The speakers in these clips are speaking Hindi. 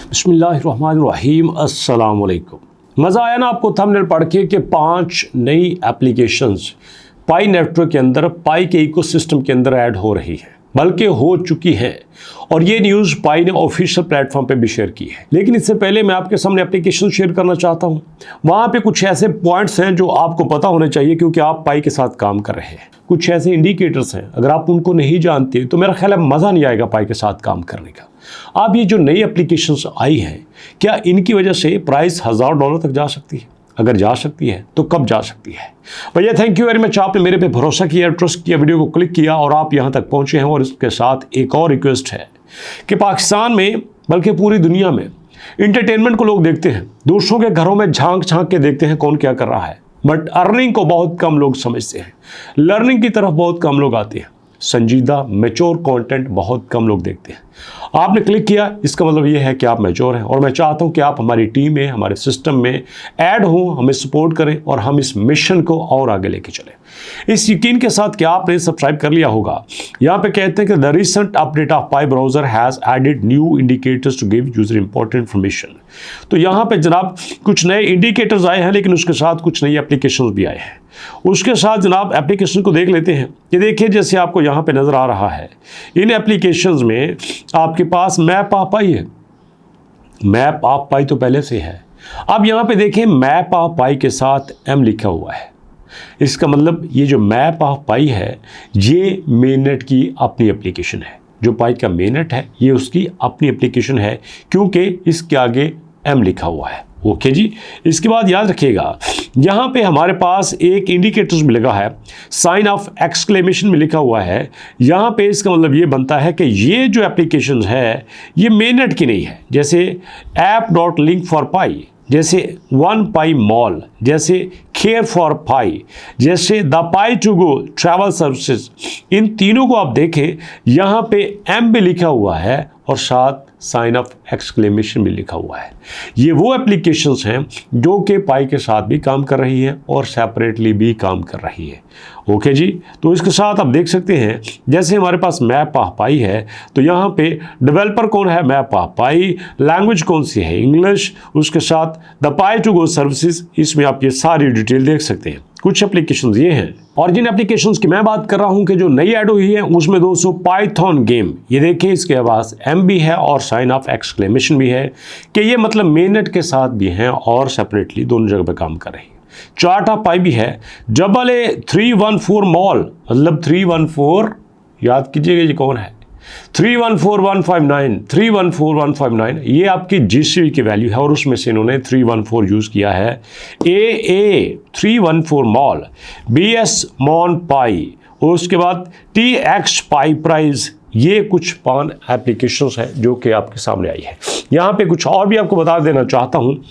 बिस्मिल्लाहिर्रहमानिर्रहीम, अस्सलाम वालेकुम। मज़ा आया ना आपको थंबनेल पढ़ के कि 5 नई एप्लीकेशंस पाई नेटवर्क के अंदर, पाई के इकोसिस्टम के अंदर ऐड हो रही है, बल्कि हो चुकी है। और ये न्यूज़ पाई ने ऑफिशियल प्लेटफॉर्म पे भी शेयर की है। लेकिन इससे पहले मैं आपके सामने एप्लीकेशन शेयर करना चाहता हूँ। वहाँ पे कुछ ऐसे पॉइंट्स हैं जो आपको पता होने चाहिए, क्योंकि आप पाई के साथ काम कर रहे हैं। कुछ ऐसे इंडिकेटर्स हैं, अगर आप उनको नहीं जानते तो मेरा ख्याल है मज़ा नहीं आएगा पाई के साथ काम करने का। अब ये जो नई एप्लीकेशंस आई हैं, क्या इनकी वजह से प्राइस $1000 तक जा सकती है? अगर जा सकती है तो कब जा सकती है? भैया थैंक यू वेरी मच, आपने मेरे पे भरोसा किया, ट्रस्ट किया, वीडियो को क्लिक किया और आप यहाँ तक पहुँचे हैं। और इसके साथ एक और रिक्वेस्ट है कि पाकिस्तान में, बल्कि पूरी दुनिया में, इंटरटेनमेंट को लोग देखते हैं, दूसरों के घरों में झांक झांक के देखते हैं कौन क्या कर रहा है, बट अर्निंग को बहुत कम लोग समझते हैं। लर्निंग की तरफ बहुत कम लोग आते हैं। संजीदा मैच्योर कंटेंट बहुत कम लोग देखते हैं। आपने क्लिक किया, इसका मतलब ये है कि आप मैच्योर हैं और मैं चाहता हूं कि आप हमारी टीम में, हमारे सिस्टम में ऐड हों, हमें सपोर्ट करें और हम इस मिशन को और आगे लेके चलें। इस यकीन के साथ कि आपने सब्सक्राइब कर लिया होगा। यहाँ पे कहते हैं कि the recent update of Pi browser has added new indicators to give user important information. तो यहाँ पे जनाब कुछ नए इंडिकेटर्स आए हैं, लेकिन उसके साथ कुछ नई एप्लीकेशन भी आए हैं। उसके साथ जनाब एप्लीकेशन को देख लेते हैं। ये देखिए, जैसे आपको यहाँ पे नज़र आ रहा है, इन एप्लीकेशंस में आपके पास मैप ऑफ पाई है। मैप ऑफ पाई तो पहले से है। अब यहाँ पे देखें, मैप ऑफ पाई के साथ एम लिखा हुआ है। इसका मतलब ये जो मैप ऑफ पाई है, ये मेननेट की अपनी एप्लीकेशन है। जो पाई का मेननेट है, ये उसकी अपनी एप्लीकेशन है, क्योंकि इसके आगे एम लिखा हुआ है। ओके जी। इसके बाद याद रखिएगा, यहाँ पे हमारे पास एक इंडिकेटर्स में लगा है, साइन ऑफ एक्सक्लेमेशन में लिखा हुआ है। यहाँ पे इसका मतलब ये बनता है कि ये जो एप्लीकेशन है, ये मेननेट की नहीं है। जैसे app.link for pi, जैसे वन पाई मॉल, जैसे केयर फॉर पाई, जैसे the pi to go travel services, इन तीनों को आप देखें, यहाँ पे एम भी लिखा हुआ है और साथ साइन ऑफ एक्सक्लेमेशन भी लिखा हुआ है। ये वो एप्लीकेशंस हैं जो कि पाई के साथ भी काम कर रही हैं और सेपरेटली भी काम कर रही है। ओके जी। तो इसके साथ आप देख सकते हैं, जैसे हमारे पास मैप ऑफ पाई है, तो यहाँ पे डेवलपर कौन है, मैप ऑफ पाई, लैंग्वेज कौन सी है, इंग्लिश, उसके साथ the pi to go services, इसमें आप ये सारी डिटेल देख सकते हैं। कुछ एप्लीकेशंस ये हैं। और जिन एप्लीकेशंस की मैं बात कर रहा हूं कि जो नई ऐड हुई है, उसमें दोस्तों पाइथन गेम, ये देखिए, इसके पास एम भी है और साइन ऑफ एक्सक्लेमेशन भी है कि ये मतलब मेननेट के साथ भी हैं और सेपरेटली दोनों जगह पे काम कर रही है। चार्ट ऑफ पाई भी है। AA314 मॉल, मतलब 314, याद कीजिएगा ये कौन है, 314159, ये आपकी GCV की वैल्यू है और उसमें से इन्होंने 314 यूज़ किया है। AA314 मॉल, BS मॉन पाई, और उसके बाद TX पाई प्राइज, ये कुछ 5 एप्लीकेशंस हैं जो कि आपके सामने आई है। यहाँ पे कुछ और भी आपको बता देना चाहता हूँ।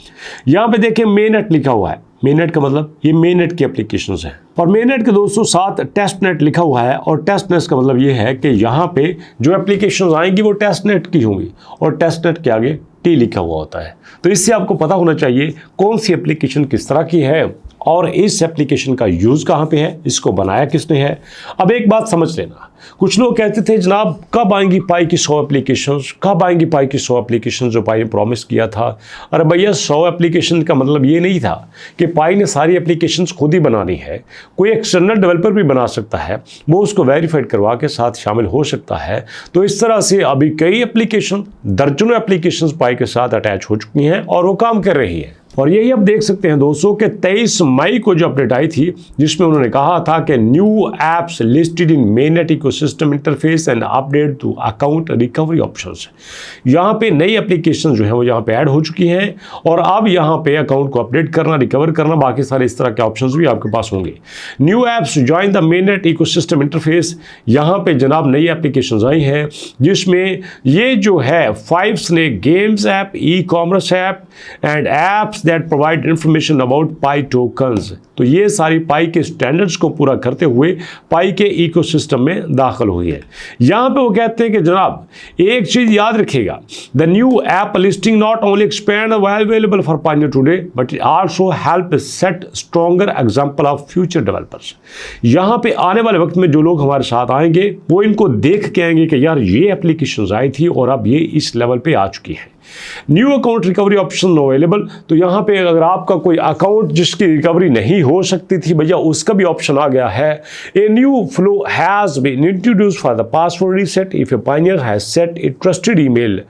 यहाँ पे देखिए मेननेट लिखा हुआ है। मेननेट का मतलब ये मेननेट की एप्लीकेशंस हैं। और मेननेट के दोस्तों साथ टेस्टनेट लिखा हुआ है, और टेस्टनेट का मतलब ये है कि यहाँ पे जो एप्लीकेशंस आएंगी वो टेस्टनेट की होंगी, और टेस्टनेट के आगे T लिखा हुआ होता है। तो इससे आपको पता होना चाहिए कौन सी एप्लीकेशन किस तरह की है और इस एप्लीकेशन का यूज़ कहाँ पे है, इसको बनाया किसने है। अब एक बात समझ लेना, कुछ लोग कहते थे जनाब कब आएंगी पाई की 100 एप्लीकेशंस, कब आएंगी पाई की 100 एप्लीकेशंस जो पाई ने प्रॉमिस किया था। अरे भैया, 100 एप्लीकेशन का मतलब ये नहीं था कि पाई ने सारी एप्लीकेशंस खुद ही बनानी है। कोई एक्सटर्नल डेवलपर भी बना सकता है, वो उसको वेरीफाइड करवा के साथ शामिल हो सकता है। तो इस तरह से अभी कई एप्लीकेशन, दर्जनों एप्लीकेशंस पाई के साथ अटैच हो चुकी हैं और वो काम कर रही है। और यही आप देख सकते हैं दोस्तों कि 23 मई को जो अपडेट आई थी, जिसमें उन्होंने कहा था कि new apps listed in mainnet ecosystem interface and update to account recovery options. यहाँ पे नई एप्लीकेशन जो है वो यहाँ पे ऐड हो चुकी हैं और अब यहाँ पे अकाउंट को अपडेट करना, रिकवर करना, बाकी सारे इस तरह के ऑप्शंस भी आपके पास होंगे। New apps join the mainnet ecosystem interface, यहाँ पे जनाब नई एप्लीकेशन आई हैं, जिसमें ये जो है 5 snake games app, e-commerce app and apps that provide information about Pi tokens। तो ये सारी पाई के स्टैंडर्ड्स को पूरा करते हुए पाई के इकोसिस्टम में दाखिल हुई है। यहाँ पे वो कहते हैं कि जनाब एक चीज़ याद रखिएगा, the new app listing not only expand available for pioneer today but it also help set stronger example of future developers. यहाँ पे आने वाले वक्त में जो लोग हमारे साथ आएंगे वो इनको देख के आएंगे कि यार ये एप्लीकेशन आई थी और अब ये इस लेवल पे आ चुकी है। New account recovery option available, तो यहाँ पे अगर आपका कोई अकाउंट जिसकी रिकवरी नहीं हो सकती थी भैया, उसका भी ऑप्शन आ गया है। A new flow has been introduced for the password reset. If a pioneer has set a trusted email,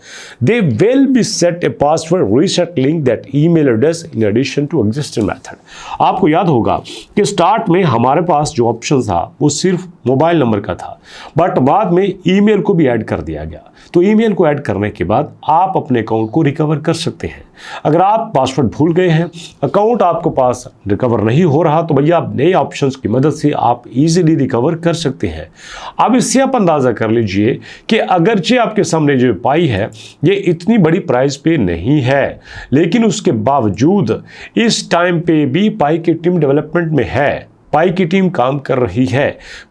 they will be set a password reset link that email address in addition to existing method. आपको याद होगा कि स्टार्ट में हमारे पास जो ऑप्शन था वो सिर्फ मोबाइल नंबर का था, बट बाद में ईमेल को भी ऐड कर दिया गया। तो ईमेल को ऐड करने के बाद आप अपने अकाउंट को रिकवर कर सकते हैं। अगर आप पासवर्ड भूल गए हैं, अकाउंट आपको पास रिकवर नहीं हो रहा, तो भैया आप नए ऑप्शंस की मदद से आप इजीली रिकवर कर सकते हैं। अब इससे आप अंदाज़ा कर लीजिए कि अगरचे आपके सामने जो पाई है ये इतनी बड़ी प्राइस पे नहीं है, लेकिन उसके बावजूद इस टाइम पे भी पाई की टीम डेवलपमेंट में है। पाई की टीम काम कर रही है।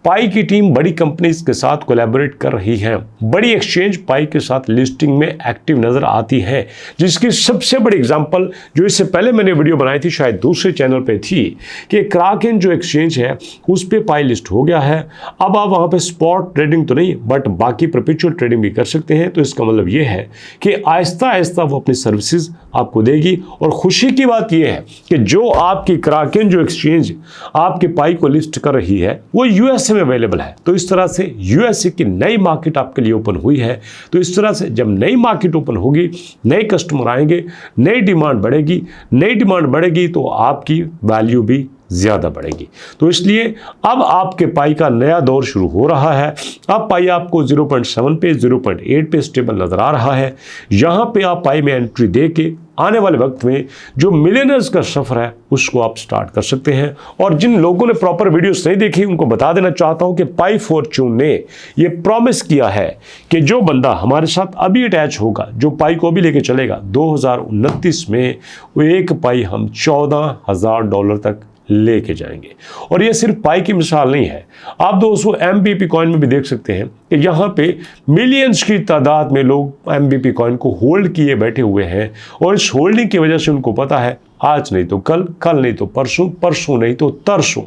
पाई की टीम बड़ी कंपनीज के साथ कोलैबोरेट कर रही है। बड़ी एक्सचेंज पाई के साथ लिस्टिंग में एक्टिव नजर आती है, जिसकी सबसे बड़ी एग्जांपल जो इससे पहले मैंने वीडियो बनाई थी, शायद दूसरे चैनल पे थी, कि क्राकेन जो एक्सचेंज है उस पर पाई लिस्ट हो गया है। अब आप वहाँ पे स्पॉट ट्रेडिंग तो नहीं, बट बाकी परपेचुअल ट्रेडिंग भी कर सकते हैं। तो इसका मतलब ये है कि आहिस्ता आहिस्ता वो अपनी सर्विसेज आपको देगी। और खुशी की बात यह है कि जो आपकी क्राकेन जो एक्सचेंज आपके पाई को लिस्ट कर रही है वो यूएसए में अवेलेबल है। तो इस तरह से यूएसए की नई मार्केट आपके लिए ओपन हुई है। तो इस तरह से जब नई मार्केट ओपन होगी, नए कस्टमर आएंगे, नई डिमांड बढ़ेगी, नई डिमांड बढ़ेगी तो आपकी वैल्यू भी ज़्यादा बढ़ेगी। तो इसलिए अब आपके पाई का नया दौर शुरू हो रहा है। अब पाई आपको 0.7 पे 0.8 पे स्टेबल नज़र आ रहा है। यहाँ पे आप पाई में एंट्री दे के आने वाले वक्त में जो मिलियनर्स का सफ़र है उसको आप स्टार्ट कर सकते हैं। और जिन लोगों ने प्रॉपर वीडियोस नहीं देखी उनको बता देना चाहता हूं कि पाई फॉर्च्यून ने ये प्रॉमिस किया है कि जो बंदा हमारे साथ अभी अटैच होगा, जो पाई को अभी लेके चलेगा, 2029 में वो एक पाई हम $14,000 तक लेके जाएंगे। और ये सिर्फ पाई की मिसाल नहीं है, आप दोस्तों MBP कॉइन में भी देख सकते हैं कि यहाँ पे मिलियंस की तादाद में लोग MBP कॉइन को होल्ड किए बैठे हुए हैं। और इस होल्डिंग की वजह से उनको पता है आज नहीं तो कल, कल नहीं तो परसों, परसों नहीं तो तरसों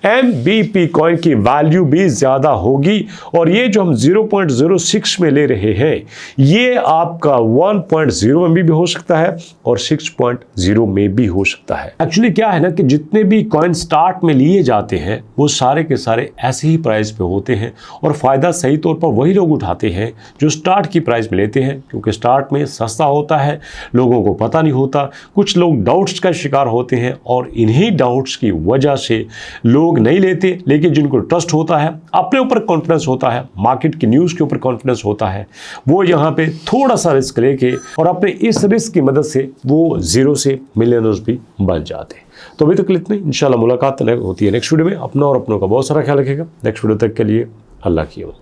MBP कॉइन की वैल्यू भी ज़्यादा होगी। और ये जो हम 0.06 में ले रहे हैं ये आपका 1.0 में भी हो सकता है और 6.0 में भी हो सकता है। एक्चुअली क्या है ना कि जितने भी कॉइन स्टार्ट में लिए जाते हैं वो सारे के सारे ऐसे ही प्राइस पे होते हैं और फ़ायदा सही तौर पर वही लोग उठाते हैं जो स्टार्ट की प्राइस में लेते हैं, क्योंकि स्टार्ट में सस्ता होता है, लोगों को पता नहीं होता, कुछ लोग डाउट्स का शिकार होते हैं और इन्हीं डाउट्स की वजह से लोग नहीं लेते। लेकिन जिनको ट्रस्ट होता है, अपने ऊपर कॉन्फिडेंस होता है, मार्केट की न्यूज़ के ऊपर कॉन्फिडेंस होता है, वो यहाँ पे थोड़ा सा रिस्क लेके और अपने इस रिस्क की मदद से वो जीरो से मिलियनर्स भी बन जाते हैं। तो अभी तक इतना ही, इंशाल्लाह मुलाकात होती है नेक्स्ट वीडियो में। अपना और अपनों का बहुत सारा ख्याल रखेगा। नेक्स्ट वीडियो तक के लिए अल्लाह की